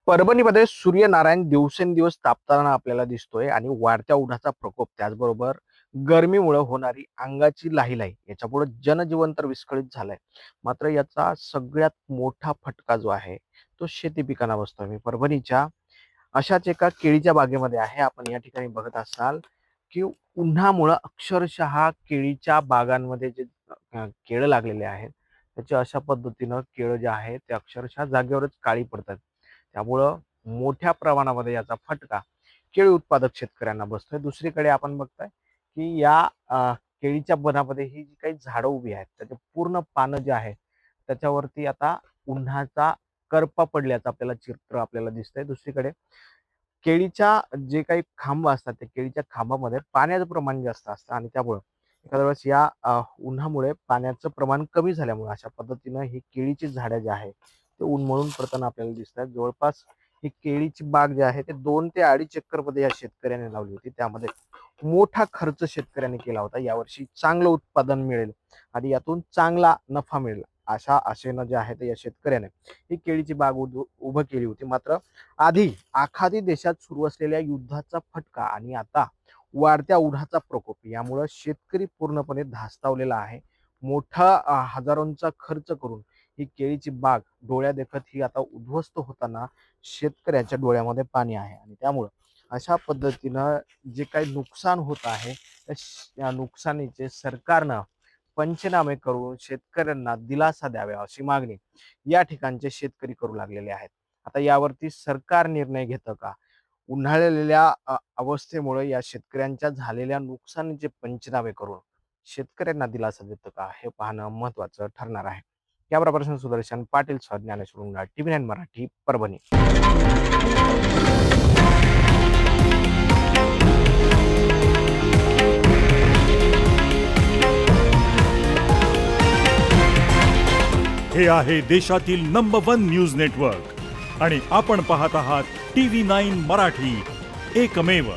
परभणीमध्ये सूर्यनारायण दिवसेंदिवस तापताना आपल्याला दिसतोय आणि वाढत्या उन्हाचा प्रकोप त्याचबरोबर गरमीमुळे होणारी अंगाची लाहीलाही याच्यापुढे जनजीवन तर विस्कळीत झालंय. मात्र याचा सगळ्यात मोठा फटका जो आहे तो शेती पिकांना बसतोय. मी परभणीच्या अशाच एका केळीच्या बागेमध्ये आहे. आपण या ठिकाणी बघत असाल की उन्हामुळे अक्षरशः केळीच्या बागांमध्ये जे केळं लागलेले आहेत त्याचे अशा पद्धतीनं केळं जे आहे ते अक्षरशः जागेवरच काळी पडतात. त्यामुळं मोठ्या प्रमाणामध्ये याचा फटका केळी उत्पादक शेतकऱ्यांना बसतोय. दुसरीकडे आपण बघताय की या केळीच्या बनामध्ये ही जी काही झाडं उभी आहेत त्याचे पूर्ण पानं जे आहे त्याच्यावरती आता उन्हाचा करपा पडल्याचं आपल्याला चित्र आपल्याला दिसतंय. दुसरीकडे केळीच्या जे काही खांब असतात त्या केळीच्या खांबामध्ये पाण्याचं प्रमाण जास्त असतं आणि त्यामुळं एखाद्या वेळेस या उन्हामुळे पाण्याचं प्रमाण कमी झाल्यामुळे अशा पद्धतीनं ही केळीची झाडं जी आहे ते उन्मळून पडताना आपल्याला दिसतात. जवळपास ही केळीची बाग जी आहे ते 2 ते 2.5 एकरमध्ये या शेतकऱ्याने लावली होती. त्यामध्ये मोठा खर्च शेतकऱ्याने केला होता. यावर्षी चांगलं उत्पादन मिळेल आणि यातून चांगला नफा मिळेल अशा आशेनं जे आहे ते या शेतकऱ्याने ही केळीची बाग उभं केली होती. मात्र आधी आखाती देशात सुरू असलेल्या युद्धाचा फटका आणि आता वाढत्या उन्हाचा प्रकोप यामुळे शेतकरी पूर्णपणे धास्तावलेला आहे. मोठा हजारोंचा खर्च करून ही केळीची बाग डोळ्यादेखत ही आता उद्ध्वस्त होताना शेतकऱ्याच्या डोळ्यामध्ये पाणी आहे आणि त्यामुळं अशा पद्धतीनं जे काही नुकसान होत आहे त्या नुकसानीचे सरकारनं पंचनामे करून शेतकऱ्यांना दिलासा द्यावा अशी मागणी या ठिकाणचे शेतकरी करू लागलेले आहेत. आता यावरती सरकार निर्णय घेतं का? उन्हाळलेल्या अवस्थेमुळे या शेतकऱ्यांच्या झालेल्या नुकसानीचे पंचनामे करून शेतकऱ्यांना दिलासा देतं का हे पाहणं महत्वाचं ठरणार आहे. कॅमेरा पर्सन सुदर्शन पाटील सह ज्ञानेश्वर उंडाळ, TV9 मराठी, परभणी. हे आहे देशातील नंबर 1 न्यूज नेटवर्क आणि आपण पाहत आहात TV9 मराठी, एकमेव.